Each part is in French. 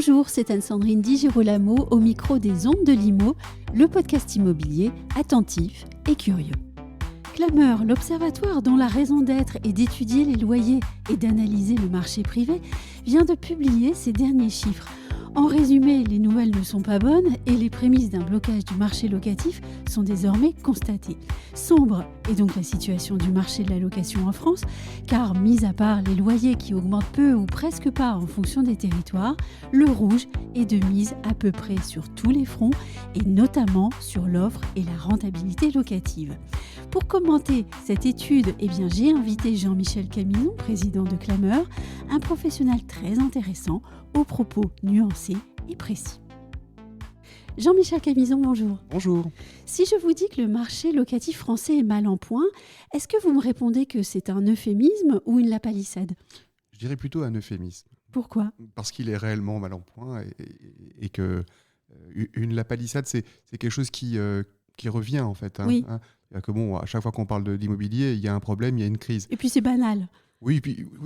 Bonjour, c'est Anne-Sandrine Di Girolamo au micro des Ondes de l'Imo, le podcast immobilier attentif et curieux. Clameur, l'observatoire dont la raison d'être est d'étudier les loyers et d'analyser le marché privé, vient de publier ses derniers chiffres. En résumé, les nouvelles ne sont pas bonnes et les prémices d'un blocage du marché locatif sont désormais constatées. Sombre est donc la situation du marché de la location en France, car mis à part les loyers qui augmentent peu ou presque pas en fonction des territoires, le rouge est de mise à peu près sur tous les fronts et notamment sur l'offre et la rentabilité locative. Pour commenter cette étude, j'ai invité Jean-Michel Camison, président de Clameur, un professionnel très intéressant aux propos nuancés et précis. Jean-Michel Camison, bonjour. Bonjour. Si je vous dis que le marché locatif français est mal en point, est-ce que vous me répondez que c'est un euphémisme ou une lapalissade ? Je dirais plutôt un euphémisme. Pourquoi ? Parce qu'il est réellement mal en point et que une lapalissade, c'est quelque chose qui revient en fait. Oui. C'est-à-dire que à chaque fois qu'on parle d'immobilier, il y a un problème, il y a une crise. Et puis c'est banal. Oui,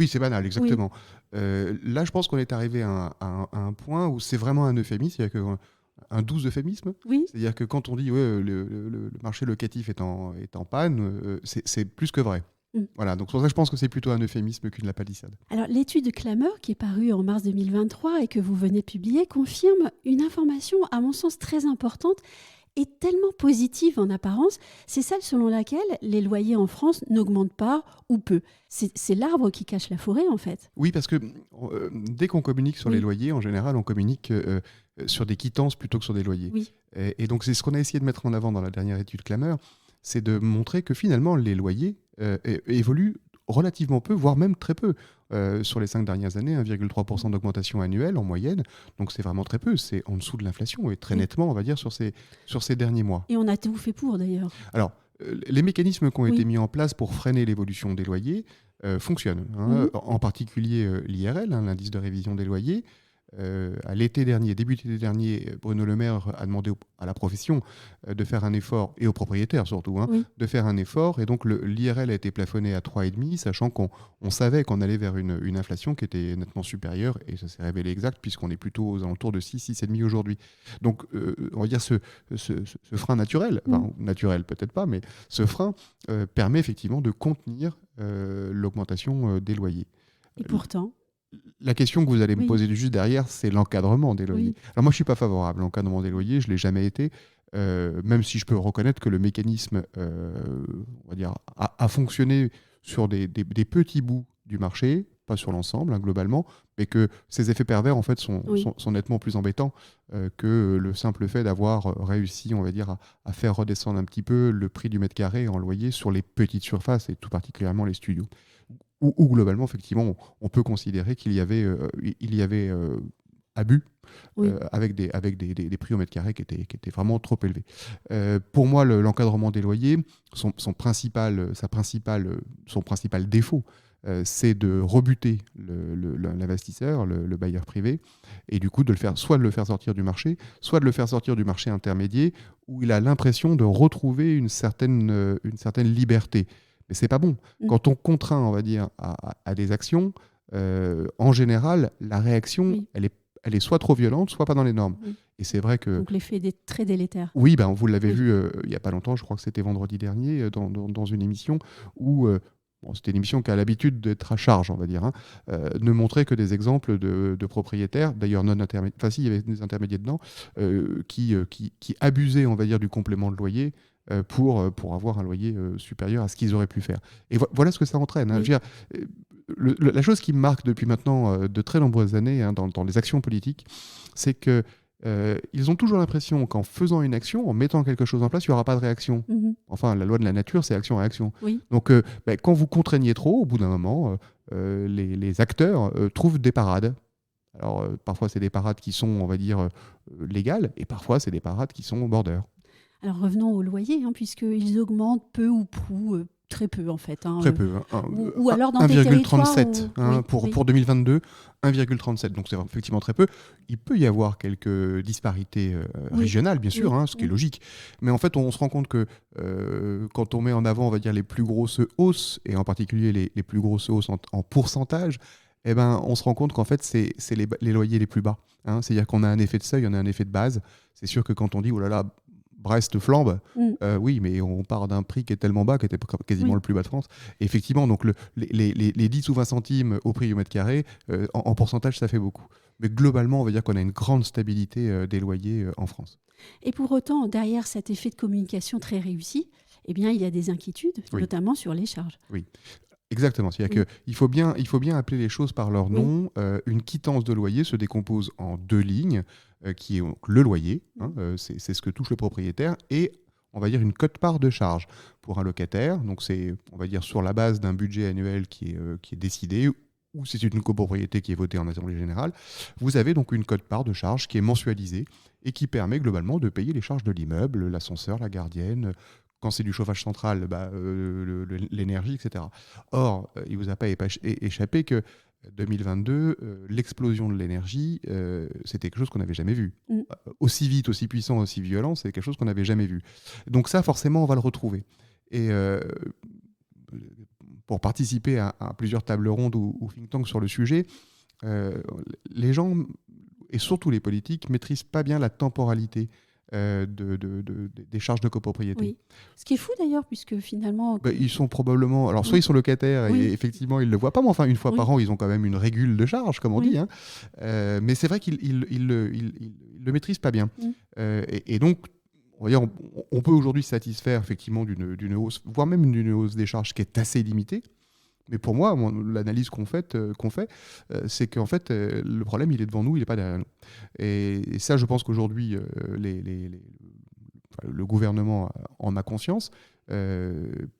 c'est banal, exactement. Oui. Là, je pense qu'on est arrivé à un point où c'est vraiment un euphémisme, c'est-à-dire un doux euphémisme. Oui. C'est-à-dire que quand on dit le marché locatif est en panne, c'est plus que vrai. Voilà, donc pour ça, je pense que c'est plutôt un euphémisme qu'une lapalissade. Alors, l'étude de Clameur, qui est parue en mars 2023 et que vous venez de publier, confirme une information, à mon sens, très importante et tellement positive en apparence. C'est celle selon laquelle les loyers en France n'augmentent pas ou peu. C'est l'arbre qui cache la forêt, en fait. Oui, parce que dès qu'on communique sur les loyers, en général, on communique sur des quittances plutôt que sur des loyers. Oui. Et donc, c'est ce qu'on a essayé de mettre en avant dans la dernière étude Clameur, c'est de montrer que finalement, les loyers évoluent relativement peu, voire même très peu. Sur les 5 dernières années, 1,3% d'augmentation annuelle en moyenne. Donc c'est vraiment très peu, c'est en dessous de l'inflation et très nettement, on va dire, sur ces derniers mois. Et on a tout fait pour, d'ailleurs. Alors, les mécanismes qui ont été mis en place pour freiner l'évolution des loyers fonctionnent. En particulier l'IRL, l'indice de révision des loyers. À l'été dernier, début d'été dernier, Bruno Le Maire a demandé à la profession de faire un effort, et aux propriétaires surtout, de faire un effort. Et donc l'IRL a été plafonné à 3,5, sachant qu'on savait qu'on allait vers une inflation qui était nettement supérieure, et ça s'est révélé exact, puisqu'on est plutôt aux alentours de 6,5 aujourd'hui. Donc on va dire ce frein naturel, naturel peut-être pas, mais ce frein permet effectivement de contenir l'augmentation des loyers. Et pourtant la question que vous allez me poser juste derrière, c'est l'encadrement des loyers. Alors moi, je ne suis pas favorable à l'encadrement des loyers, je ne l'ai jamais été, même si je peux reconnaître que le mécanisme on va dire, a fonctionné sur des petits bouts du marché, pas sur l'ensemble, globalement, mais que ces effets pervers en fait, sont nettement plus embêtants que le simple fait d'avoir réussi, on va dire, à faire redescendre un petit peu le prix du mètre carré en loyer sur les petites surfaces, et tout particulièrement les studios. Où globalement, effectivement, on peut considérer qu'il y avait abus avec des prix au mètre carré qui étaient vraiment trop élevés. Pour moi, l'encadrement des loyers, son principal défaut, c'est de rebuter l'investisseur, le bailleur privé, et du coup soit de le faire sortir du marché, soit de le faire sortir du marché intermédiaire, où il a l'impression de retrouver une certaine liberté. Mais c'est pas bon. Quand on contraint, on va dire, à des actions, en général, la réaction, elle est soit trop violente, soit pas dans les normes. Et c'est vrai que... Donc l'effet est très délétère. Oui, vous l'avez vu il y a pas longtemps, je crois que c'était vendredi dernier, dans une émission où... c'était une émission qui a l'habitude d'être à charge, on va dire, ne montrait que des exemples de propriétaires, d'ailleurs non intermédiaires, enfin si, il y avait des intermédiaires dedans, qui abusaient, on va dire, du complément de loyer pour avoir un loyer supérieur à ce qu'ils auraient pu faire. Et voilà ce que ça entraîne. Je veux dire, la chose qui me marque depuis maintenant de très nombreuses années dans les actions politiques, c'est que ils ont toujours l'impression qu'en faisant une action, en mettant quelque chose en place, il n'y aura pas de réaction. Enfin, la loi de la nature, c'est action-réaction. Donc, quand vous contraignez trop, au bout d'un moment, les acteurs trouvent des parades. Alors, parfois, c'est des parades qui sont, on va dire, légales, et parfois, c'est des parades qui sont border. Alors, revenons au loyer, puisqu'ils augmentent peu ou prou, très peu en fait. Très peu. Ou alors dans des territoires 1,37 pour 2022, 1,37. Donc c'est effectivement très peu. Il peut y avoir quelques disparités régionales, bien sûr, ce qui est logique. Mais en fait, on se rend compte que quand on met en avant, on va dire, les plus grosses hausses, et en particulier les plus grosses hausses en pourcentage, eh ben, on se rend compte qu'en fait, c'est les loyers les plus bas. Hein. C'est-à-dire qu'on a un effet de seuil, on a un effet de base. C'est sûr que quand on dit, oh là là, Brest flambe, oui, mais on part d'un prix qui est tellement bas, qui était quasiment le plus bas de France. Et effectivement, donc les 10 ou 20 centimes au prix au mètre carré, en pourcentage, ça fait beaucoup. Mais globalement, on va dire qu'on a une grande stabilité des loyers en France. Et pour autant, derrière cet effet de communication très réussi, eh bien, il y a des inquiétudes, notamment sur les charges. Oui. Exactement. C'est-à-dire qu'il faut bien appeler les choses par leur nom. Une quittance de loyer se décompose en 2 lignes, qui est donc le loyer, c'est ce que touche le propriétaire, et on va dire une quote-part de charge pour un locataire. Donc c'est, on va dire, sur la base d'un budget annuel qui est décidé, ou si c'est une copropriété qui est votée en assemblée générale, vous avez donc une quote-part de charge qui est mensualisée et qui permet globalement de payer les charges de l'immeuble, l'ascenseur, la gardienne. Quand c'est du chauffage central, l'énergie, etc. Or, il ne vous a pas échappé que 2022, l'explosion de l'énergie, c'était quelque chose qu'on n'avait jamais vu. Aussi vite, aussi puissant, aussi violent, c'est quelque chose qu'on n'avait jamais vu. Donc ça, forcément, on va le retrouver. Et pour participer à plusieurs tables rondes ou think tanks sur le sujet, les gens, et surtout les politiques, maîtrisent pas bien la temporalité des charges de copropriété. Oui. Ce qui est fou d'ailleurs, puisque finalement... ils sont probablement... Alors, soit ils sont locataires et effectivement, ils ne le voient pas, mais enfin, une fois par an, ils ont quand même une régule de charge, comme on dit. Hein. Mais c'est vrai qu'ils le maîtrisent pas bien. Et donc, on va dire, on peut aujourd'hui se satisfaire effectivement d'une hausse, voire même d'une hausse des charges qui est assez limitée. Mais pour moi, l'analyse qu'on fait, c'est qu'en fait, le problème, il est devant nous, il n'est pas derrière nous. Et ça, je pense qu'aujourd'hui, le gouvernement en a conscience,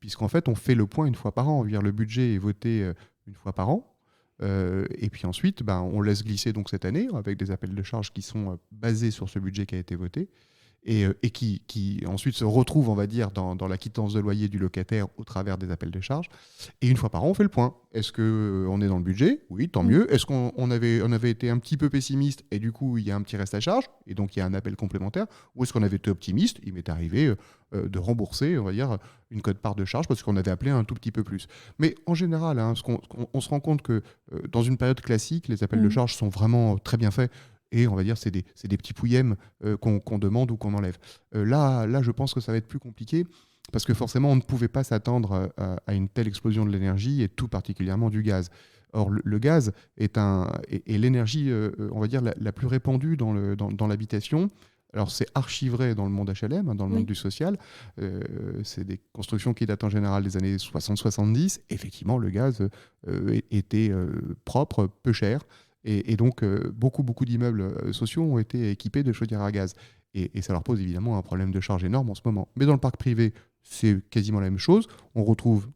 puisqu'en fait, on fait le point une fois par an. Le budget est voté une fois par an. Et puis ensuite, on laisse glisser donc cette année, avec des appels de charges qui sont basés sur ce budget qui a été voté. Et qui ensuite se retrouve, on va dire, dans la quittance de loyer du locataire au travers des appels de charges. Et une fois par an, on fait le point. Est-ce qu'on est dans le budget ? Oui, tant mieux. Est-ce qu'on avait été un petit peu pessimiste et du coup, il y a un petit reste à charge et donc il y a un appel complémentaire ? Ou est-ce qu'on avait été optimiste ? Il m'est arrivé de rembourser, on va dire, une quote-part de charge parce qu'on avait appelé un tout petit peu plus. Mais en général, on se rend compte que dans une période classique, les appels de charge sont vraiment très bien faits. Et on va dire c'est des petits pouillèmes qu'on demande ou qu'on enlève. Là, je pense que ça va être plus compliqué parce que forcément, on ne pouvait pas s'attendre à une telle explosion de l'énergie et tout particulièrement du gaz. Or, le gaz est l'énergie, on va dire, la plus répandue dans l'habitation. Alors, c'est archi vrai dans le monde HLM, dans le monde du social. C'est des constructions qui datent en général des années 60-70. Effectivement, le gaz était propre, peu cher. Et donc, beaucoup d'immeubles sociaux ont été équipés de chaudières à gaz. Et ça leur pose évidemment un problème de charge énorme en ce moment. Mais dans le parc privé, c'est quasiment la même chose. On retrouve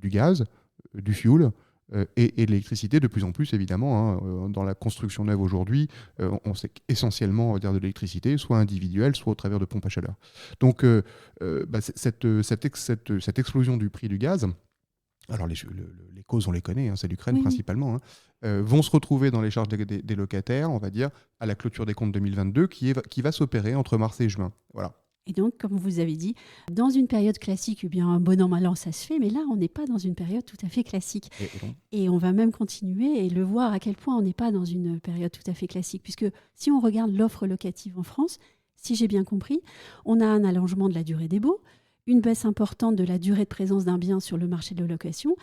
du gaz, du fioul et de l'électricité de plus en plus, évidemment. Hein. Dans la construction neuve aujourd'hui, on sait essentiellement, on va dire, de l'électricité, soit individuelle, soit au travers de pompes à chaleur. Donc, cette explosion du prix du gaz... Alors les causes, on les connaît, hein, c'est l'Ukraine principalement, vont se retrouver dans les charges des locataires, on va dire, à la clôture des comptes 2022, qui va s'opérer entre mars et juin. Voilà. Et donc, comme vous avez dit, dans une période classique, eh bien, bon an, mal an, ça se fait, mais là, on n'est pas dans une période tout à fait classique. Et on va même continuer et le voir à quel point on n'est pas dans une période tout à fait classique, puisque si on regarde l'offre locative en France, si j'ai bien compris, on a un allongement de la durée des baux, une baisse importante de la durée de présence d'un bien sur le marché de la location.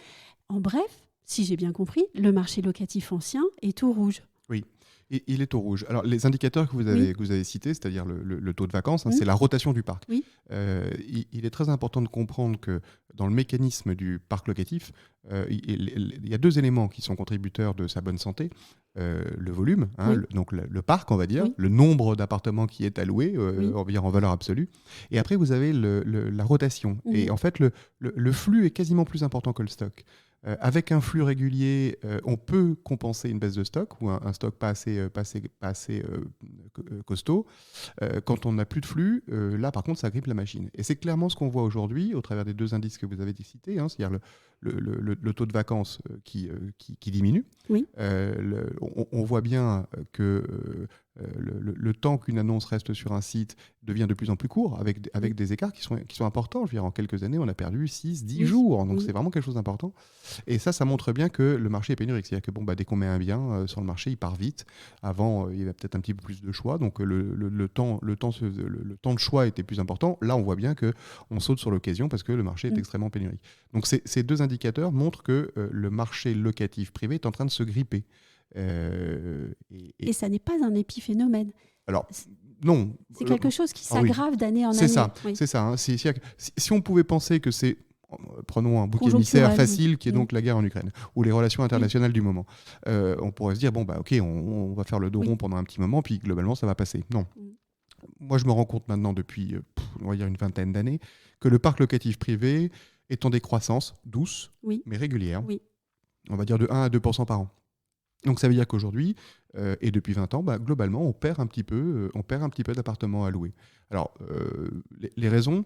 En bref, si j'ai bien compris, le marché locatif ancien est tout rouge. Oui, et il est au rouge. Alors, les indicateurs que vous avez cités, c'est-à-dire le taux de vacances, c'est la rotation du parc. Oui. Il est très important de comprendre que dans le mécanisme du parc locatif, il y a 2 éléments qui sont contributeurs de sa bonne santé. Le volume, donc le parc, on va dire, le nombre d'appartements qui est alloué, en valeur absolue. Et après, vous avez la rotation. Et en fait, le flux est quasiment plus important que le stock. Avec un flux régulier, on peut compenser une baisse de stock ou un stock pas assez costauds. Quand on n'a plus de flux, là, par contre, ça grippe la machine. Et c'est clairement ce qu'on voit aujourd'hui au travers des 2 indices que vous avez cités, hein, c'est-à-dire le taux de vacances qui diminue. Oui. On voit bien que le temps qu'une annonce reste sur un site devient de plus en plus court, avec des écarts qui sont importants. Je veux dire, en quelques années, on a perdu 6-10 jours. Donc, c'est vraiment quelque chose d'important. Et ça montre bien que le marché est pénurique. C'est-à-dire que dès qu'on met un bien sur le marché, il part vite. Avant, il y avait peut-être un petit peu plus de choix. Donc, le temps de choix était plus important. Là, on voit bien qu'on saute sur l'occasion parce que le marché est extrêmement pénurique. Donc, ces 2 indicateurs montrent que le marché locatif privé est en train de se gripper. Et ça n'est pas un épiphénomène. Alors, non. C'est quelque chose qui s'aggrave d'année en année. C'est ça. Si on pouvait penser que c'est, prenons un bouc émissaire facile qui est donc la guerre en Ukraine ou les relations internationales du moment, on pourrait se dire ok, on va faire le dos rond pendant un petit moment, puis globalement ça va passer. Non. Moi, je me rends compte maintenant depuis, on va dire une vingtaine d'années, que le parc locatif privé est en décroissance douce, mais régulière. On va dire de 1 à 2% par an. Donc ça veut dire qu'aujourd'hui, et depuis 20 ans, globalement, on perd un petit peu d'appartements à louer. Alors, les raisons,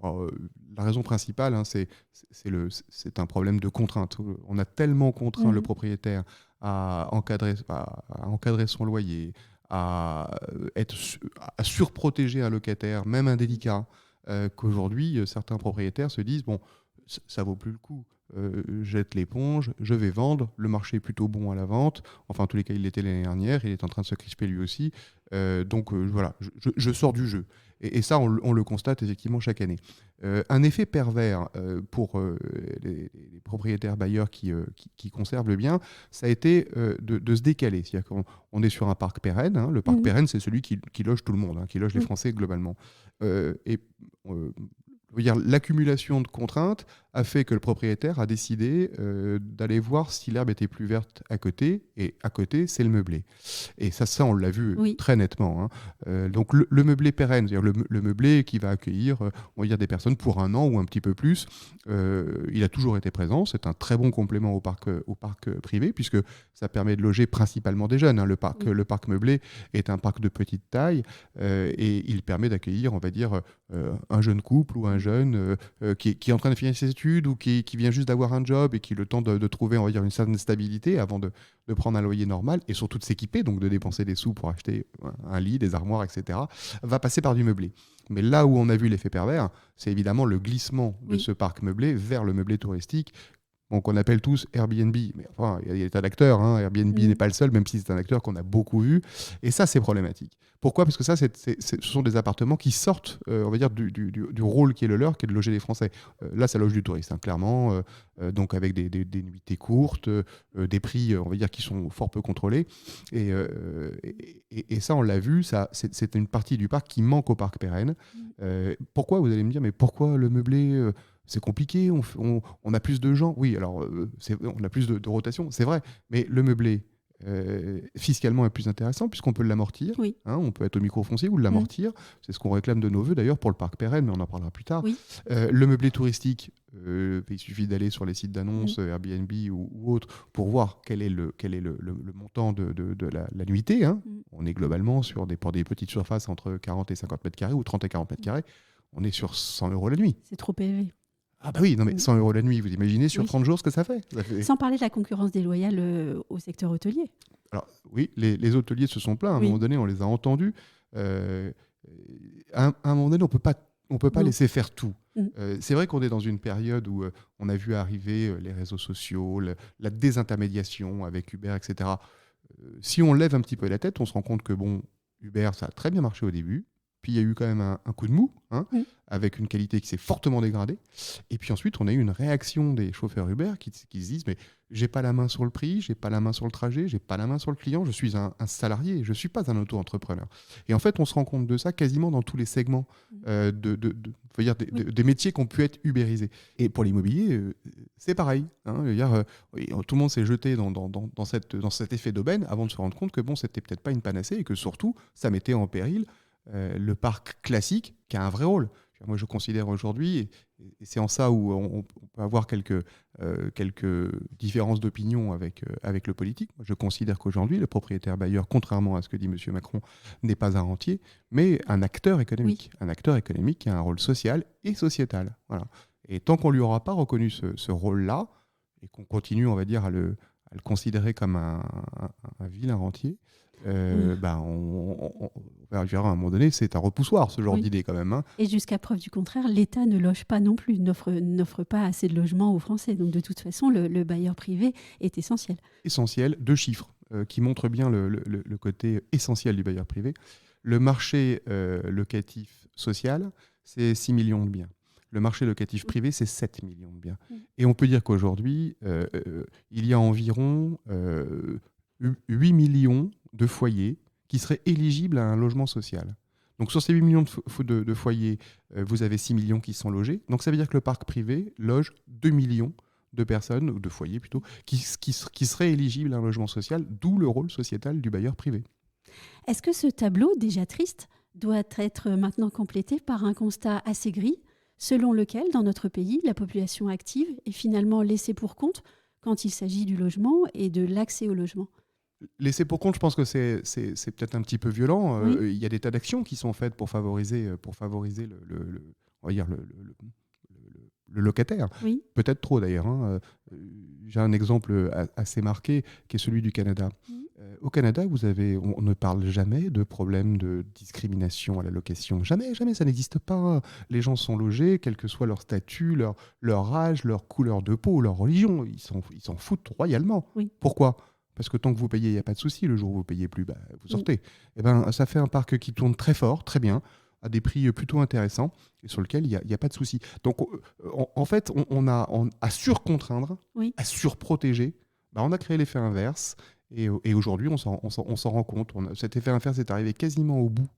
la raison principale, hein, c'est un problème de contrainte. On a tellement contraint le propriétaire à encadrer son loyer, à surprotéger un locataire, même indélicat, qu'aujourd'hui, certains propriétaires se disent, ça vaut plus le coup. Jette l'éponge, je vais vendre, le marché est plutôt bon à la vente, enfin en tous les cas il l'était l'année dernière, il est en train de se crisper lui aussi, donc voilà, je sors du jeu. Et ça on le constate effectivement chaque année. Un effet pervers pour les propriétaires bailleurs qui conservent le bien, ça a été de se décaler, c'est-à-dire qu'on est sur un parc pérenne, hein. Le parc pérenne c'est celui qui loge tout le monde, hein, qui loge les Français globalement. L'accumulation de contraintes a fait que le propriétaire a décidé d'aller voir si l'herbe était plus verte à côté, et à côté, c'est le meublé. Et ça on l'a vu très nettement, hein. Donc le meublé pérenne, c'est-à-dire le meublé qui va accueillir on va dire des personnes pour 1 an ou un petit peu plus, il a toujours été présent, c'est un très bon complément au parc privé, puisque ça permet de loger principalement des jeunes, hein. Le parc meublé est un parc de petite taille, et il permet d'accueillir, on va dire, un jeune couple ou un jeune qui est en train de finir ses études ou qui vient juste d'avoir un job et qui a le temps de trouver, on va dire, une certaine stabilité avant de prendre un loyer normal, et surtout de s'équiper, donc de dépenser des sous pour acheter un lit, des armoires, etc., va passer par du meublé. Mais là où on a vu l'effet pervers, c'est évidemment le glissement de ce parc meublé vers le meublé touristique, qu'on appelle tous Airbnb. Mais enfin, il y a des tas d'acteurs, hein. Airbnb n'est pas le seul, même si c'est un acteur qu'on a beaucoup vu. Et ça, c'est problématique. Pourquoi ? Parce que ça, ce sont des appartements qui sortent, on va dire, du rôle qui est le leur, qui est de loger les Français. Là, ça loge du touriste, hein, clairement. Donc avec des nuitées courtes, des prix, on va dire, qui sont fort peu contrôlés. Et ça, on l'a vu, c'est une partie du parc qui manque au parc pérenne. Pourquoi ? Vous allez me dire, mais pourquoi le meublé c'est compliqué, on a plus de gens. Oui, alors, on a plus de rotation, c'est vrai. Mais le meublé, fiscalement, est plus intéressant puisqu'on peut l'amortir. Hein, on peut être au microfoncier ou l'amortir. C'est ce qu'on réclame de nos voeux, d'ailleurs, pour le parc pérenne, mais on en parlera plus tard. Le meublé touristique, il suffit d'aller sur les sites d'annonces, Airbnb ou autres, pour voir quel est le montant de la nuitée. Hein. On est globalement pour des petites surfaces entre 40 et 50 mètres carrés ou 30 et 40 mètres carrés. On est sur 100 € la nuit. C'est trop élevé. Ah bah oui, non mais 100 € la nuit, vous imaginez sur 30 jours ce que ça fait. Sans parler de la concurrence déloyale au secteur hôtelier. Alors oui, les hôteliers se sont plaints, à un moment donné, on les a entendus. À un moment donné, on peut pas laisser faire tout. C'est vrai qu'on est dans une période où on a vu arriver les réseaux sociaux, la désintermédiation avec Uber, etc. Si on lève un petit peu la tête, on se rend compte que Uber, ça a très bien marché au début. Puis il y a eu quand même un coup de mou, hein, avec une qualité qui s'est fortement dégradée. Et puis ensuite, on a eu une réaction des chauffeurs Uber qui se disent « mais j'ai pas la main sur le prix, j'ai pas la main sur le trajet, j'ai pas la main sur le client, je suis un salarié, je suis pas un auto-entrepreneur ». Et en fait, on se rend compte de ça quasiment dans tous les segments des métiers qui ont pu être ubérisés. Et pour l'immobilier, c'est pareil. Hein, tout le monde s'est jeté dans cet effet d'aubaine avant de se rendre compte que c'était peut-être pas une panacée et que surtout, ça mettait en péril le parc classique qui a un vrai rôle. Moi, je considère aujourd'hui, et c'est en ça où on peut avoir quelques différences d'opinion avec le politique. Moi, je considère qu'aujourd'hui, le propriétaire bailleur, contrairement à ce que dit M. Macron, n'est pas un rentier, mais un acteur économique. Un acteur économique qui a un rôle social et sociétal. Voilà. Et tant qu'on ne lui aura pas reconnu ce rôle-là, et qu'on continue, on va dire, à le considérer comme un vilain rentier, on verra à un moment donné, c'est un repoussoir, ce genre d'idée quand même. Et jusqu'à preuve du contraire, l'État ne loge pas non plus, n'offre pas assez de logements aux Français. Donc de toute façon, le bailleur privé est essentiel. Essentiel, 2 chiffres qui montrent bien le côté essentiel du bailleur privé. Le marché locatif social, c'est 6 millions de biens. Le marché locatif privé, c'est 7 millions de biens. Et on peut dire qu'aujourd'hui, il y a environ 8 millions de foyers qui seraient éligibles à un logement social. Donc sur ces 8 millions de foyers, vous avez 6 millions qui sont logés. Donc ça veut dire que le parc privé loge 2 millions de personnes, ou de foyers plutôt, qui seraient éligibles à un logement social, d'où le rôle sociétal du bailleur privé. Est-ce que ce tableau, déjà triste, doit être maintenant complété par un constat assez gris, selon lequel, dans notre pays, la population active est finalement laissée pour compte quand il s'agit du logement et de l'accès au logement? Laisser pour compte, je pense que c'est peut-être un petit peu violent. Il y a des tas d'actions qui sont faites pour favoriser on va dire le locataire. Oui. Peut-être trop d'ailleurs. J'ai un exemple assez marqué qui est celui du Canada. Au Canada, on ne parle jamais de problème de discrimination à la location. Jamais, jamais, ça n'existe pas. Les gens sont logés, quel que soit leur statut, leur âge, leur couleur de peau, leur religion. Ils s'en foutent royalement. Oui. Pourquoi ? Parce que tant que vous payez, il n'y a pas de souci. Le jour où vous ne payez plus, vous sortez. Et ça fait un parc qui tourne très fort, très bien, à des prix plutôt intéressants, et sur lequel il n'y a pas de souci. Donc, en fait, on à surcontraindre, à surprotéger, on a créé l'effet inverse. Et aujourd'hui, on s'en rend compte. Cet effet inverse est arrivé quasiment au bout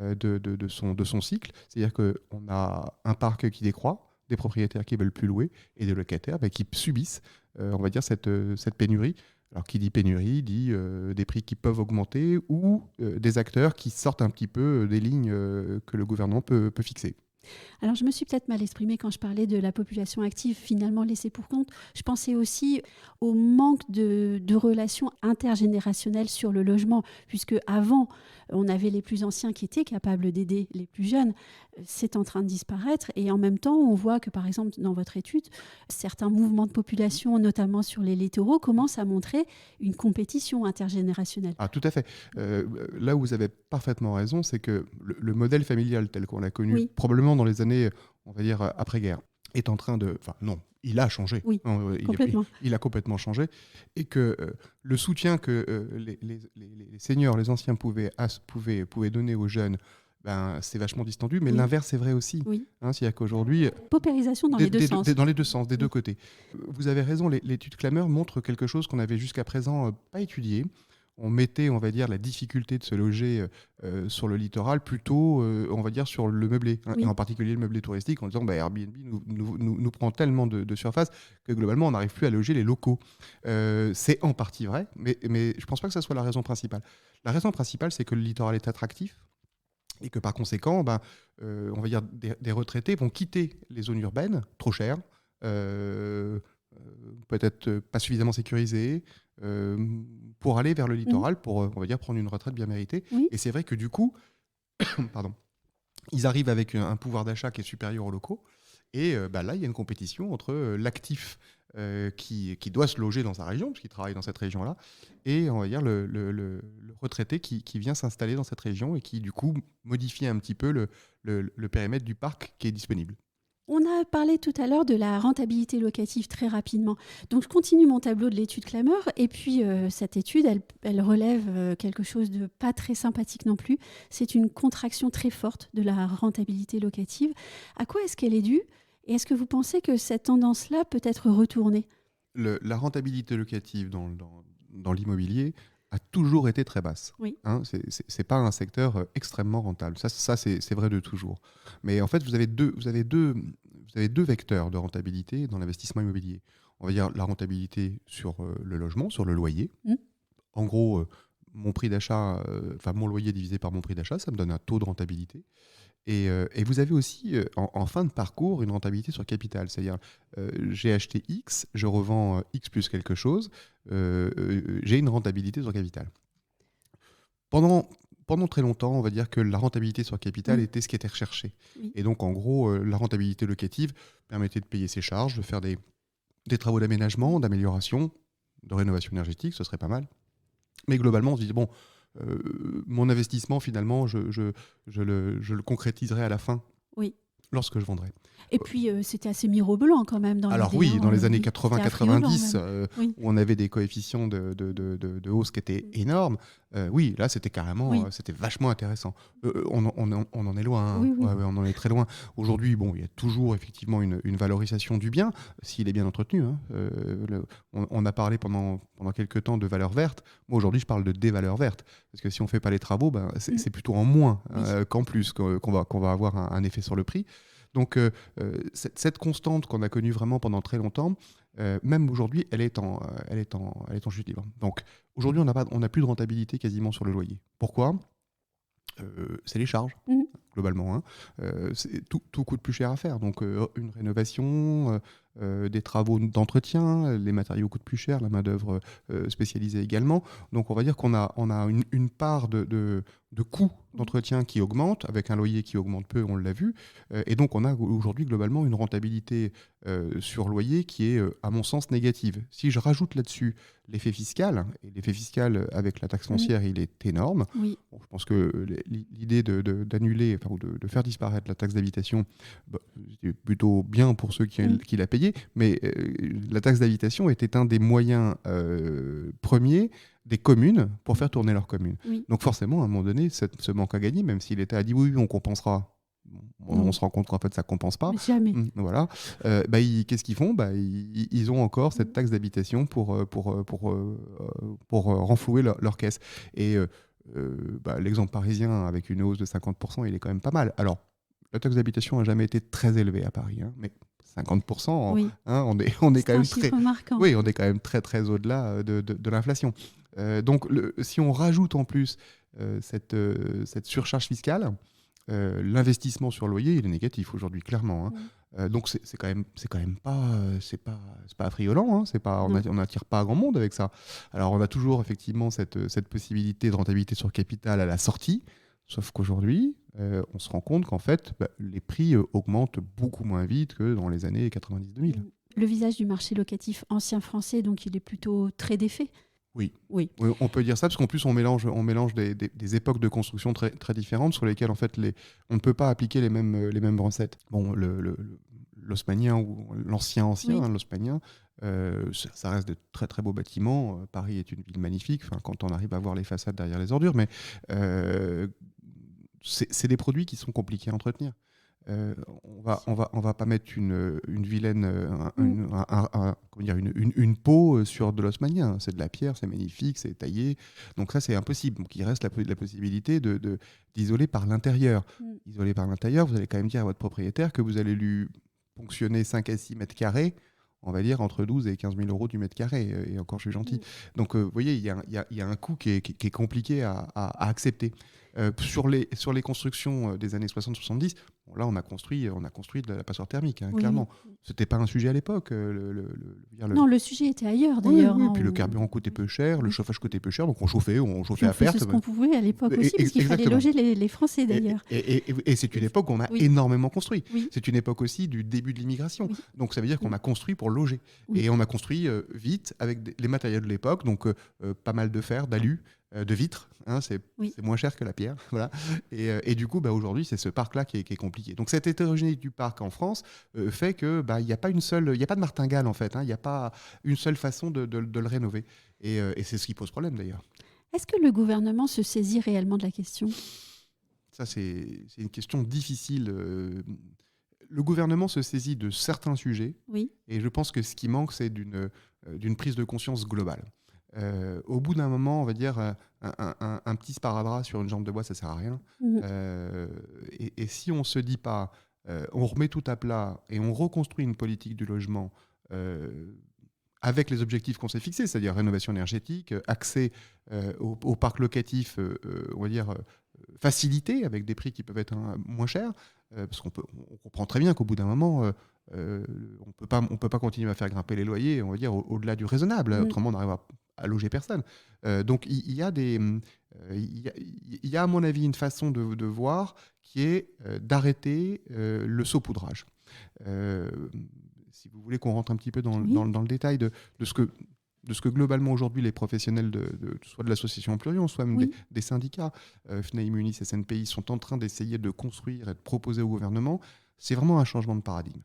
de son cycle. C'est-à-dire qu'on a un parc qui décroît, des propriétaires qui ne veulent plus louer, et des locataires qui subissent, on va dire, cette pénurie. Alors, qui dit pénurie, dit des prix qui peuvent augmenter ou des acteurs qui sortent un petit peu des lignes que le gouvernement peut fixer. Alors, je me suis peut-être mal exprimée quand je parlais de la population active finalement laissée pour compte. Je pensais aussi au manque de relations intergénérationnelles sur le logement, puisque avant, on avait les plus anciens qui étaient capables d'aider les plus jeunes. C'est en train de disparaître et en même temps, on voit que par exemple, dans votre étude, certains mouvements de population, notamment sur les littoraux, commencent à montrer une compétition intergénérationnelle. Ah, tout à fait. Là où vous avez parfaitement raison, c'est que le modèle familial tel qu'on l'a connu, probablement dans les années, on va dire, après-guerre, est en train de... Enfin, non, il a changé. Oui, complètement. Il a complètement changé. Et que le soutien que les seniors, les anciens pouvaient donner aux jeunes, c'est vachement distendu, mais l'inverse est vrai aussi. Oui. C'est-à-dire qu'aujourd'hui... Paupérisation dans les deux sens. Dans les deux sens, des deux côtés. Vous avez raison, l'étude Clameur montre quelque chose qu'on avait jusqu'à présent pas étudié. On mettait, on va dire, la difficulté de se loger sur le littoral plutôt, on va dire, sur le meublé, et en particulier le meublé touristique, en disant Airbnb nous prend tellement de surface que globalement, on n'arrive plus à loger les locaux. C'est en partie vrai, mais je ne pense pas que ça soit la raison principale. La raison principale, c'est que le littoral est attractif et que par conséquent, on va dire, des retraités vont quitter les zones urbaines, trop chères, peut-être pas suffisamment sécurisées, pour aller vers le littoral, pour, on va dire, prendre une retraite bien méritée. Oui. Et c'est vrai que du coup, ils arrivent avec un pouvoir d'achat qui est supérieur aux locaux. Et là, il y a une compétition entre l'actif qui doit se loger dans sa région, puisqu'il travaille dans cette région-là, et on va dire le retraité qui vient s'installer dans cette région et qui, du coup, modifie un petit peu le périmètre du parc qui est disponible. On a parlé tout à l'heure de la rentabilité locative très rapidement. Donc, je continue mon tableau de l'étude Clameur. Et puis, cette étude, elle relève quelque chose de pas très sympathique non plus. C'est une contraction très forte de la rentabilité locative. À quoi est-ce qu'elle est due ? Et est-ce que vous pensez que cette tendance-là peut être retournée ? La rentabilité locative dans l'immobilier a toujours été très basse. Oui. C'est pas un secteur extrêmement rentable. Ça c'est vrai de toujours. Mais en fait, vous avez deux vecteurs de rentabilité dans l'investissement immobilier. On va dire la rentabilité sur le logement, sur le loyer. En gros, mon prix d'achat, mon loyer divisé par mon prix d'achat, ça me donne un taux de rentabilité. Et vous avez aussi, en fin de parcours, une rentabilité sur capital. C'est-à-dire, j'ai acheté X, je revends X plus quelque chose, j'ai une rentabilité sur capital. Pendant très longtemps, on va dire que la rentabilité sur capital était ce qui était recherché. Oui. Et donc, en gros, la rentabilité locative permettait de payer ses charges, de faire des travaux d'aménagement, d'amélioration, de rénovation énergétique, ce serait pas mal. Mais globalement, on se dit, bon, mon investissement, finalement, je le concrétiserai à la fin, Oui. lorsque je vendrai. Et puis, c'était assez mirobolant quand même dans Alors l'idée. oui, dans les années C'était affriolant 80-90, même. Oui. où on avait des coefficients de hausse qui étaient énormes, oui, là, c'était carrément, Oui. c'était vachement intéressant. On en est loin, hein. Oui, oui. Ouais, on en est très loin. Aujourd'hui, bon, il y a toujours effectivement une valorisation du bien, s'il est bien entretenu, hein. On a parlé pendant quelques temps de valeur verte. Moi, aujourd'hui, je parle de dévaleur verte, parce que si on ne fait pas les travaux, ben, c'est plutôt en moins qu'en plus qu'on va avoir un effet sur le prix. Donc, cette constante qu'on a connue vraiment pendant très longtemps, même aujourd'hui, elle est en chute libre. Donc, aujourd'hui, on n'a plus de rentabilité quasiment sur le loyer. Pourquoi ? C'est les charges, globalement, hein. Tout coûte plus cher à faire. Donc, une rénovation, des travaux d'entretien, les matériaux coûtent plus cher, la main-d'œuvre spécialisée également. Donc, on va dire qu'on a une part de coûts d'entretien qui augmente, avec un loyer qui augmente peu, on l'a vu. Et donc, on a aujourd'hui globalement une rentabilité sur loyer qui est, à mon sens, négative. Si je rajoute là-dessus l'effet fiscal, et l'effet fiscal avec la taxe foncière, il est énorme. Oui. Bon, je pense que l'idée d'annuler, enfin, ou de faire disparaître la taxe d'habitation, c'est plutôt bien pour ceux qui la payaient, mais la taxe d'habitation était un des moyens premiers des communes pour faire tourner leur commune. Oui. Donc forcément, à un moment donné, ce manque à gagner, même si l'État a dit oui, on compensera, on se rend compte qu'en fait, ça ne compense pas. Mais jamais. Voilà. Qu'est-ce qu'ils font ? Ils ont encore cette taxe d'habitation pour renflouer leur caisse. Et l'exemple parisien, avec une hausse de 50%, il est quand même pas mal. Alors, la taxe d'habitation n'a jamais été très élevée à Paris, hein, mais 50%, Oui. hein, on est quand même très... marquant. Oui, on est quand même très, très au-delà de l'inflation. Donc, si on rajoute en plus cette surcharge fiscale, l'investissement sur loyer, il est négatif aujourd'hui, clairement, hein. Donc, c'est quand même pas, c'est pas affriolant, hein, on n'attire pas grand monde avec ça. Alors, on a toujours effectivement cette possibilité de rentabilité sur capital à la sortie, sauf qu'aujourd'hui, on se rend compte qu'en fait, les prix augmentent beaucoup moins vite que dans les années 90-2000. Le visage du marché locatif ancien français, donc il est plutôt très défait. Oui. Oui. On peut dire ça parce qu'en plus on mélange des époques de construction très, très différentes sur lesquelles en fait on ne peut pas appliquer les mêmes recettes. Bon, l'haussmannien ou l'ancien, Oui. hein, l'haussmannien, ça reste de très très beaux bâtiments. Paris est une ville magnifique, quand on arrive à voir les façades derrière les ordures, mais c'est des produits qui sont compliqués à entretenir. On va pas mettre une vilaine, une peau sur de l'haussmannien. C'est de la pierre, c'est magnifique, c'est taillé. Donc ça, c'est impossible. Donc il reste la possibilité d'isoler par l'intérieur. Isoler par l'intérieur, vous allez quand même dire à votre propriétaire que vous allez lui ponctionner 5 à 6 mètres carrés, on va dire entre 12 et 15 000 euros du mètre carré. Et encore, je suis gentil. Donc vous voyez, il y a un coût qui est compliqué à accepter. Sur les constructions des années 60-70, là, on a construit de la passoire thermique, hein, clairement. C'était pas un sujet à l'époque. Non, le sujet était ailleurs, d'ailleurs. Oui, puis le carburant coûtait peu cher, le chauffage coûtait peu cher, donc on chauffait à perte. C'est ce qu'on pouvait à l'époque aussi, parce qu'il fallait loger les Français, d'ailleurs. Et c'est une époque où on a énormément construit. Oui. C'est une époque aussi du début de l'immigration. Oui. Donc ça veut dire qu'on a construit pour loger. Oui. Et on a construit vite avec les matériaux de l'époque, donc pas mal de fer, d'alu, de vitres, hein, c'est moins cher que la pierre, voilà. Et du coup, aujourd'hui, c'est ce parc-là qui est compliqué. Donc cette hétérogénéité du parc en France fait que il n'y a pas de martingale en fait, hein, il n'y a pas une seule façon de le rénover. Et c'est ce qui pose problème d'ailleurs. Est-ce que le gouvernement se saisit réellement de la question ? Ça, c'est une question difficile. Le gouvernement se saisit de certains sujets, et je pense que ce qui manque, c'est d'une prise de conscience globale. Au bout d'un moment, on va dire, un petit sparadrap sur une jambe de bois, ça sert à rien. Et si on se dit pas, on remet tout à plat et on reconstruit une politique du logement avec les objectifs qu'on s'est fixés, c'est-à-dire rénovation énergétique, accès au parc locatif, on va dire facilité, avec des prix qui peuvent être moins chers, parce on comprend très bien qu'au bout d'un moment, on peut pas continuer à faire grimper les loyers, on va dire, au-delà du raisonnable. Autrement, on n'arrive à loger personne. Donc, il y a à mon avis, une façon de voir qui est d'arrêter le saupoudrage. Si vous voulez qu'on rentre un petit peu dans le détail de ce que globalement aujourd'hui les professionnels soit de l'association Plurion, soit même des syndicats, FNAIM, Munis, SNPI, sont en train d'essayer de construire et de proposer au gouvernement, c'est vraiment un changement de paradigme.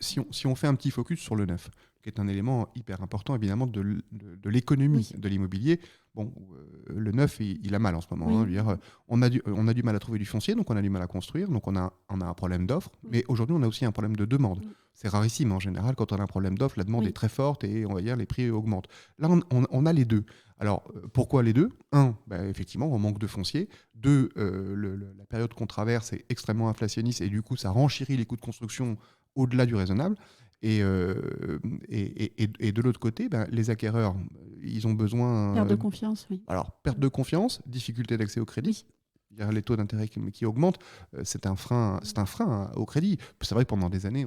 Si on fait un petit focus sur le neuf, qui est un élément hyper important évidemment de l'économie de l'immobilier, le neuf il a mal en ce moment. Je veux dire, on a du mal à trouver du foncier, donc on a du mal à construire, donc on a un problème d'offre, mais aujourd'hui on a aussi un problème de demande. C'est rarissime en général, quand on a un problème d'offre, la demande est très forte et on va dire les prix augmentent. Là on a les deux. Alors pourquoi les deux ? Un, effectivement on manque de foncier. Deux, la période qu'on traverse est extrêmement inflationniste et du coup ça renchérit les coûts de construction au-delà du raisonnable. Et de l'autre côté, les acquéreurs, ils ont besoin... Perte de confiance, oui. Alors, perte de confiance, difficulté d'accès au crédit. Les taux d'intérêt qui augmentent, c'est un frein au crédit. C'est vrai que pendant des années,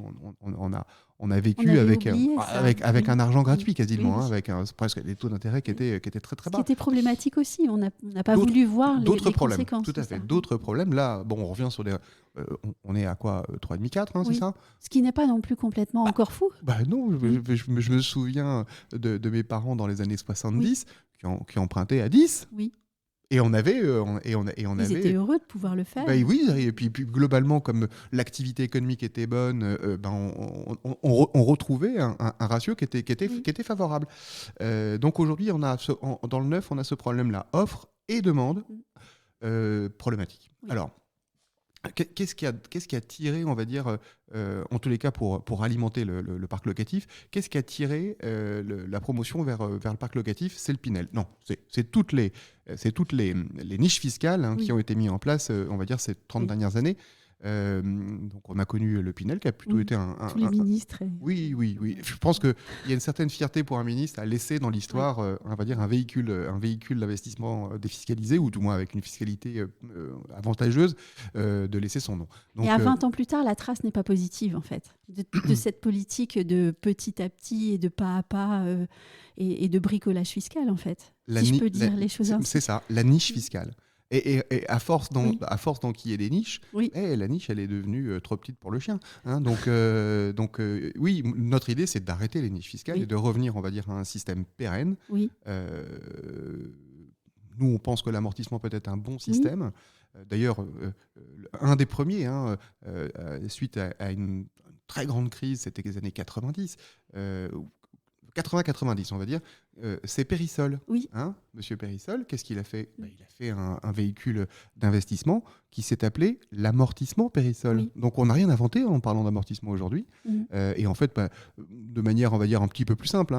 on a vécu avec un argent gratuit quasiment, avec presque des taux d'intérêt qui étaient très très bas. Ce qui était problématique aussi, on n'a pas voulu voir les conséquences. Tout à fait, d'autres problèmes. Là, on revient sur des... on est à quoi 3,5, 4, c'est ça ? Ce qui n'est pas non plus complètement encore fou. Non, je me souviens de mes parents dans les années 70 qui empruntaient à 10. Oui. Et on avait... Ils étaient heureux de pouvoir le faire. Oui, et puis globalement, comme l'activité économique était bonne, on retrouvait un ratio qui était favorable. Donc aujourd'hui, dans le neuf, on a ce problème-là, offre et demande problématique. Oui. Alors, qu'est-ce qui a tiré, on va dire, en tous les cas pour alimenter le parc locatif, qu'est-ce qui a tiré la promotion vers le parc locatif ? C'est le Pinel. Non, c'est toutes les niches fiscales qui ont été mises en place, on va dire, ces 30 dernières années. Donc on a connu le Pinel qui a plutôt été tous les ministres. Oui. Je pense qu'il y a une certaine fierté pour un ministre à laisser dans l'histoire, on va dire, un véhicule d'investissement défiscalisé, ou tout moins avec une fiscalité avantageuse, de laisser son nom. Donc, et à 20 ans plus tard, la trace n'est pas positive en fait, de cette politique de petit à petit et de pas à pas et de bricolage fiscal en fait, si je peux dire les choses ainsi. C'est ça, la niche fiscale. Et à force d'enquiller des niches, la niche, elle est devenue trop petite pour le chien. Donc, oui, notre idée, c'est d'arrêter les niches fiscales et de revenir, on va dire, à un système pérenne. Oui. Nous, on pense que l'amortissement peut être un bon système. D'ailleurs, un des premiers, suite à une très grande crise, c'était les années 90, 80-90, on va dire, c'est Périsol. Oui. Monsieur Périsol, qu'est-ce qu'il a fait ? Il a fait un véhicule d'investissement qui s'est appelé l'amortissement Périsol. Oui. Donc on n'a rien inventé en parlant d'amortissement aujourd'hui. Et en fait, de manière, on va dire, un petit peu plus simple,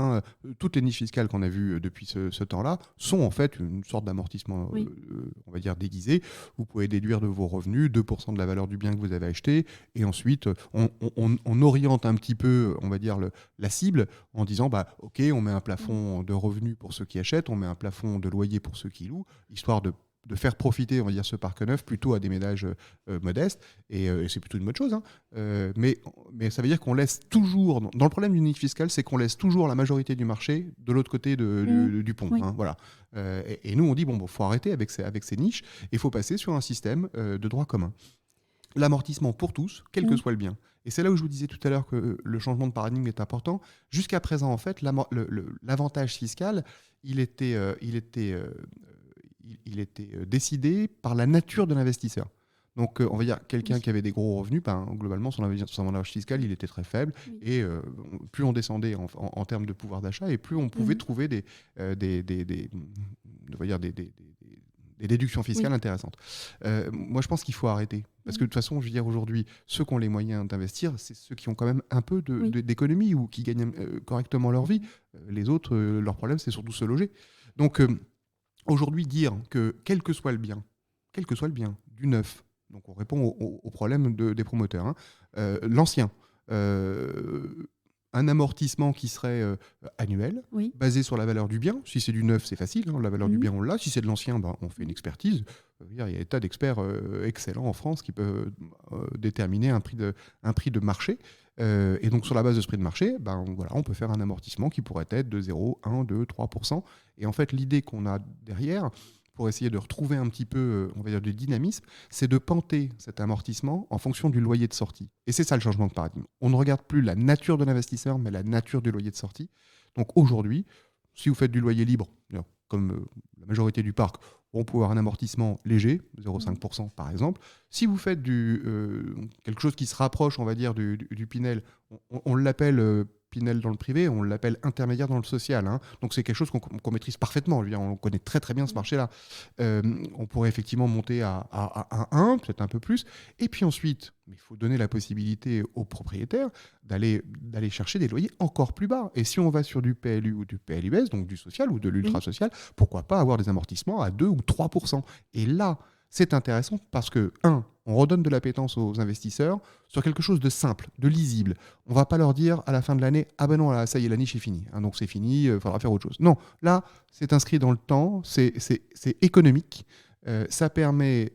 toutes les niches fiscales qu'on a vues depuis ce temps-là sont en fait une sorte d'amortissement, on va dire, déguisé. Vous pouvez déduire de vos revenus 2% de la valeur du bien que vous avez acheté. Et ensuite, on oriente un petit peu, on va dire, la cible en disant, OK, on met un plafond de revenus pour ceux qui achètent, on met un plafond de loyer pour ceux qui louent, histoire de faire profiter, on va dire, ce parc neuf plutôt à des ménages modestes, et c'est plutôt une bonne chose. Mais ça veut dire qu'on laisse toujours, dans le problème d'une niche fiscale, c'est qu'on laisse toujours la majorité du marché de l'autre côté du pont. Oui. Voilà. Et nous, on dit, faut arrêter avec ces niches, et il faut passer sur un système de droit commun. L'amortissement pour tous, quel que soit le bien. Et c'est là où je vous disais tout à l'heure que le changement de paradigme est important. Jusqu'à présent, en fait, l'avantage fiscal, il était décidé par la nature de l'investisseur. Donc, on va dire, quelqu'un qui avait des gros revenus, globalement, son avantage fiscal, il était très faible. Oui. Et plus on descendait en termes de pouvoir d'achat, et plus on pouvait trouver des déductions fiscales intéressantes. Moi, je pense qu'il faut arrêter. Parce que de toute façon, je veux dire, aujourd'hui, ceux qui ont les moyens d'investir, c'est ceux qui ont quand même un peu d'économie ou qui gagnent correctement leur vie. Les autres, leur problème, c'est surtout se loger. Donc, aujourd'hui, dire que quel que soit le bien, du neuf, donc on répond au problème des promoteurs, l'ancien, un amortissement qui serait annuel, Oui. basé sur la valeur du bien. Si c'est du neuf, c'est facile, hein, la valeur du bien, on l'a. Si c'est de l'ancien, on fait une expertise. Il y a des tas d'experts excellents en France qui peuvent déterminer un prix de marché. Et donc, sur la base de ce prix de marché, voilà, on peut faire un amortissement qui pourrait être de 0, 1, 2, 3%. Et en fait, l'idée qu'on a derrière, pour essayer de retrouver un petit peu, on va dire, du dynamisme, c'est de panter cet amortissement en fonction du loyer de sortie. Et c'est ça le changement de paradigme. On ne regarde plus la nature de l'investisseur, mais la nature du loyer de sortie. Donc aujourd'hui, si vous faites du loyer libre, comme la majorité du parc, on peut avoir un amortissement léger, 0,5% par exemple. Si vous faites quelque chose qui se rapproche, on va dire, du Pinel, on l'appelle Pinel dans le privé, on l'appelle intermédiaire dans le social. Hein. Donc c'est quelque chose qu'on maîtrise parfaitement. On connaît très très bien ce marché-là. On pourrait effectivement monter à 1, peut-être un peu plus. Et puis ensuite, il faut donner la possibilité aux propriétaires d'aller chercher des loyers encore plus bas. Et si on va sur du PLU ou du PLUS, donc du social ou de l'ultra-social, pourquoi pas avoir des amortissements à 2 ou 3%. Et là, c'est intéressant parce que, on redonne de l'appétence aux investisseurs sur quelque chose de simple, de lisible. On ne va pas leur dire à la fin de l'année, ah ben non, là, ça y est, la niche est finie. Hein, donc c'est fini, il faudra faire autre chose. Non, là, c'est inscrit dans le temps, c'est économique. Ça permet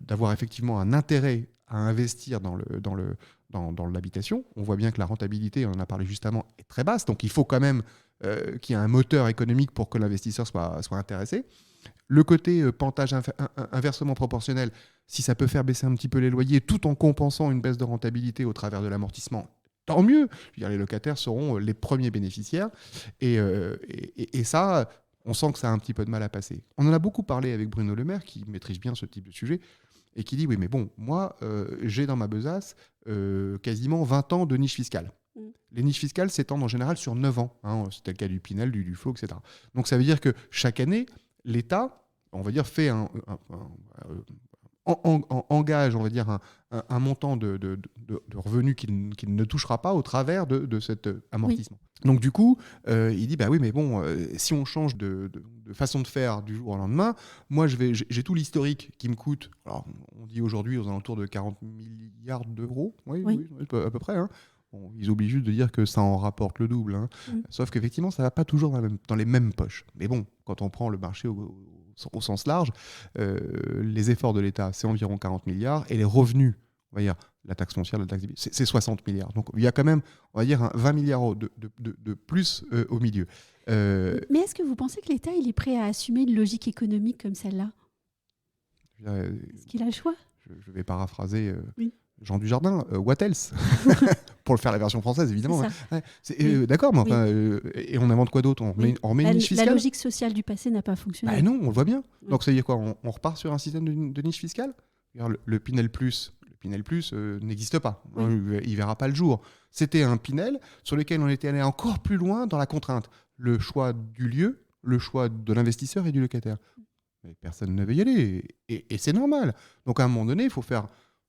d'avoir effectivement un intérêt à investir dans l'habitation. On voit bien que la rentabilité, on en a parlé juste avant, est très basse. Donc il faut quand même qu'il y ait un moteur économique pour que l'investisseur soit intéressé. Le côté pantage inversement proportionnel, si ça peut faire baisser un petit peu les loyers tout en compensant une baisse de rentabilité au travers de l'amortissement, tant mieux. Je veux dire, les locataires seront les premiers bénéficiaires. Et ça, on sent que ça a un petit peu de mal à passer. On en a beaucoup parlé avec Bruno Le Maire, qui maîtrise bien ce type de sujet, et qui dit, oui, mais bon, moi, j'ai dans ma besace quasiment 20 ans de niche fiscale. Les niches fiscales s'étendent en général sur 9 ans. Hein, c'était le cas du Pinel, du Flo, etc. Donc ça veut dire que chaque année, l'État, on va dire, fait engage, on va dire, un montant de revenus qu'il ne touchera pas au travers de cet amortissement. Oui. Donc du coup, il dit, bah oui, mais bon, si on change de façon de faire du jour au lendemain, moi j'ai tout l'historique qui me coûte, alors on dit aujourd'hui aux alentours de 40 milliards d'euros, oui, à peu près, hein. Bon, ils oublient juste de dire que ça en rapporte le double. Hein. Sauf qu'effectivement, ça ne va pas toujours dans les mêmes poches. Mais bon, quand on prend le marché au sens large, les efforts de l'État, c'est environ 40 milliards. Et les revenus, on va dire, la taxe foncière, la taxe c'est 60 milliards. Donc il y a quand même, on va dire, 20 milliards de plus au milieu. Mais est-ce que vous pensez que l'État il est prêt à assumer une logique économique comme celle-là ? Est-ce qu'il a le choix ? Je vais paraphraser... Oui. Jean Dujardin, what else? Pour le faire la version française, évidemment. Oui. D'accord, mais enfin, et on invente quoi d'autre? On remet une niche fiscale? La logique sociale du passé n'a pas fonctionné. Non, on le voit bien. Donc ça veut dire quoi? On repart sur un système de niche fiscale? Le Pinel Plus n'existe pas. Oui. Il ne verra pas le jour. C'était un Pinel sur lequel on était allé encore plus loin dans la contrainte. Le choix du lieu, le choix de l'investisseur et du locataire. Mais personne ne veut y aller. Et c'est normal. Donc à un moment donné, il faut faire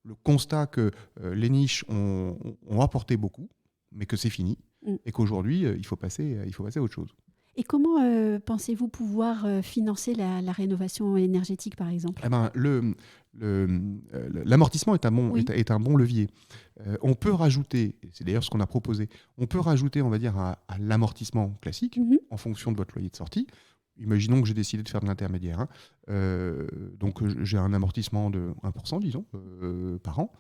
le constat que les niches ont apporté beaucoup, mais que c'est fini, et qu'aujourd'hui, il faut passer à autre chose. Et comment pensez-vous pouvoir financer la rénovation énergétique, par exemple ? L'amortissement est un bon levier. On peut rajouter, c'est d'ailleurs ce qu'on a proposé, on peut rajouter, on va dire, à l'amortissement classique, en fonction de votre loyer de sortie. Imaginons que j'ai décidé de faire de l'intermédiaire. Hein. Donc j'ai un amortissement de 1%, disons, par an.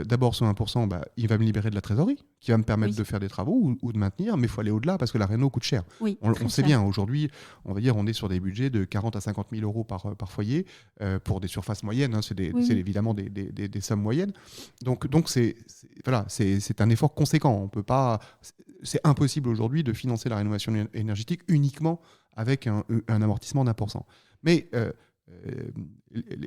D'abord, ce 1%, il va me libérer de la trésorerie, qui va me permettre de faire des travaux ou de maintenir, mais il faut aller au-delà parce que la réno coûte cher. Oui, on sait bien, aujourd'hui, on va dire, on est sur des budgets de 40 à 50 000 euros par foyer, pour des surfaces moyennes, hein, c'est évidemment des sommes moyennes. Donc c'est un effort conséquent. On peut pas, c'est impossible aujourd'hui de financer la rénovation énergétique uniquement avec un amortissement d'1%. Mais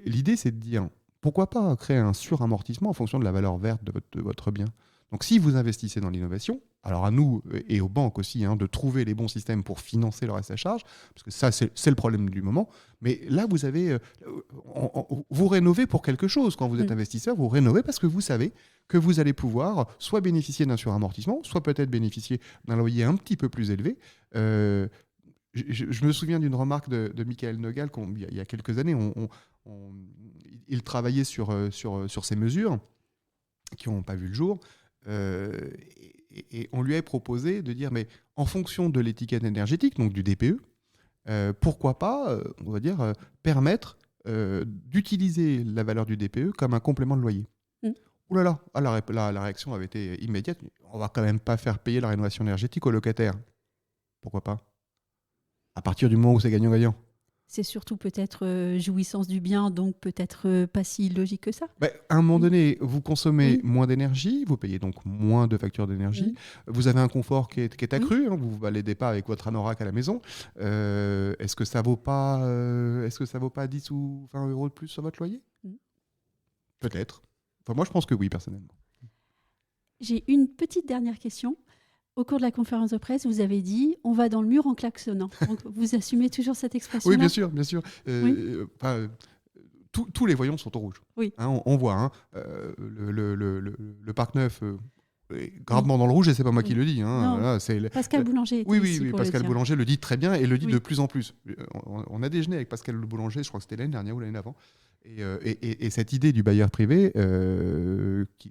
l'idée, c'est de dire, pourquoi pas créer un suramortissement en fonction de la valeur verte de votre bien. Donc si vous investissez dans l'innovation, alors à nous et aux banques aussi, hein, de trouver les bons systèmes pour financer le reste à charge, parce que ça, c'est le problème du moment. Mais là, vous avez, vous rénovez pour quelque chose. Quand vous êtes investisseur, vous rénovez parce que vous savez que vous allez pouvoir soit bénéficier d'un suramortissement, soit peut-être bénéficier d'un loyer un petit peu plus élevé. Je me souviens d'une remarque de Michael Nogal il y a quelques années. Il travaillait sur ces mesures qui n'ont pas vu le jour. et on lui a proposé de dire, mais en fonction de l'étiquette énergétique, donc du DPE, pourquoi pas, on va dire, permettre d'utiliser la valeur du DPE comme un complément de loyer. Ouh là là, la réaction avait été immédiate. On va quand même pas faire payer la rénovation énergétique aux locataires. Pourquoi pas? À partir du moment où c'est gagnant-gagnant. C'est surtout peut-être jouissance du bien, donc peut-être pas si logique que ça. À un moment donné, vous consommez moins d'énergie, vous payez donc moins de factures d'énergie, vous avez un confort qui est accru, hein, vous ne vous baladez pas avec votre anorak à la maison. Est-ce que ça vaut pas 10 ou 20 euros de plus sur votre loyer? Peut-être. Enfin, moi, je pense que oui, personnellement. J'ai une petite dernière question. Au cours de la conférence de presse, vous avez dit « on va dans le mur en klaxonnant ». Donc, vous assumez toujours cette expression-là? Oui, bien sûr, bien sûr. Tous les voyants sont au rouge. Oui. Hein, on voit le Parc Neuf est gravement dans le rouge, et c'est pas moi qui le dis. Hein. Voilà, Pascal Boulanger était ici pour Pascal le dire. Boulanger le dit très bien et le dit de plus en plus. On a déjeuné avec Pascal Boulanger, je crois que c'était l'année dernière ou l'année d'avant. Et cette idée du bailleur privé,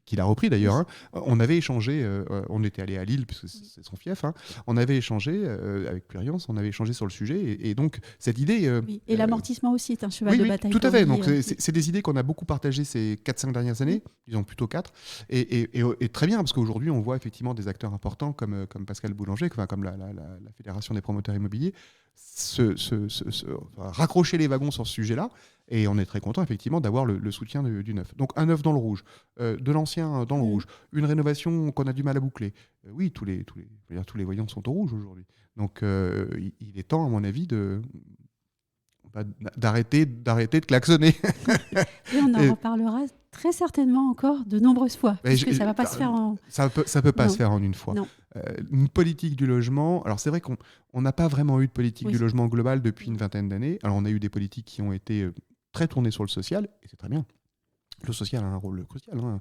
qu'il a repris d'ailleurs, hein, on avait échangé, on était allé à Lille, puisque c'est son fief, hein, on avait échangé avec Pluriance, on avait échangé sur le sujet, et donc cette idée... et l'amortissement aussi est un cheval de bataille. Tout à fait, donc c'est des idées qu'on a beaucoup partagées ces 4-5 dernières années, disons plutôt 4, et très bien, parce qu'aujourd'hui on voit effectivement des acteurs importants comme Pascal Boulanger, comme la Fédération des promoteurs immobiliers, raccrocher les wagons sur ce sujet-là. Et on est très content effectivement d'avoir le soutien du neuf. Donc un neuf dans le rouge, de l'ancien dans le rouge, une rénovation qu'on a du mal à boucler. Oui, tous les voyants sont au rouge aujourd'hui. Donc il est temps, à mon avis, d'arrêter de klaxonner. Et on en reparlera très certainement encore de nombreuses fois, parce que ça ne va pas se faire en... Ça peut pas se faire en une fois. Une politique du logement... Alors c'est vrai qu'on n'a pas vraiment eu de politique du logement global depuis une vingtaine d'années. Alors on a eu des politiques qui ont été très tournées sur le social, et c'est très bien. Le social a un rôle crucial. Hein.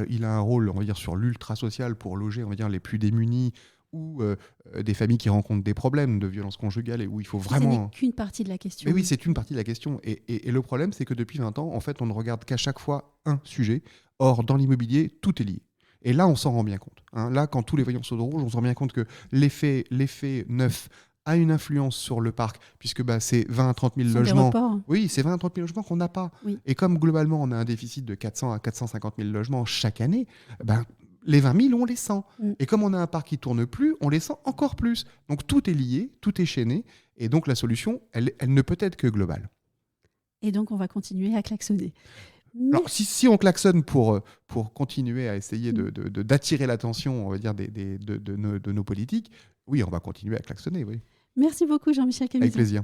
Il a un rôle, on va dire, sur l'ultra-social pour loger, on va dire, les plus démunis, ou des familles qui rencontrent des problèmes de violence conjugale, et où il faut vraiment... Ce n'est qu'une partie de la question. Mais oui, c'est une partie de la question. Et le problème, c'est que depuis 20 ans, en fait, on ne regarde qu'à chaque fois un sujet. Or, dans l'immobilier, tout est lié. Et là, on s'en rend bien compte. Hein. Là, quand tous les voyants sont au rouge, on s'en rend bien compte que l'effet neuf a une influence sur le parc, puisque c'est 20 à 30 000 logements. Oui, c'est 20 à 30 000 logements qu'on n'a pas. Oui. Et comme globalement, on a un déficit de 400 à 450 000 logements chaque année, les 20 000, on les sent. Et comme on a un parc qui ne tourne plus, on les sent encore plus. Donc tout est lié, tout est chaîné. Et donc la solution, elle ne peut être que globale. Et donc on va continuer à klaxonner. Alors, si on klaxonne pour continuer à essayer d'attirer l'attention, on va dire, de nos politiques, oui, on va continuer à klaxonner, oui. Merci beaucoup, Jean-Michel Camison. Avec plaisir.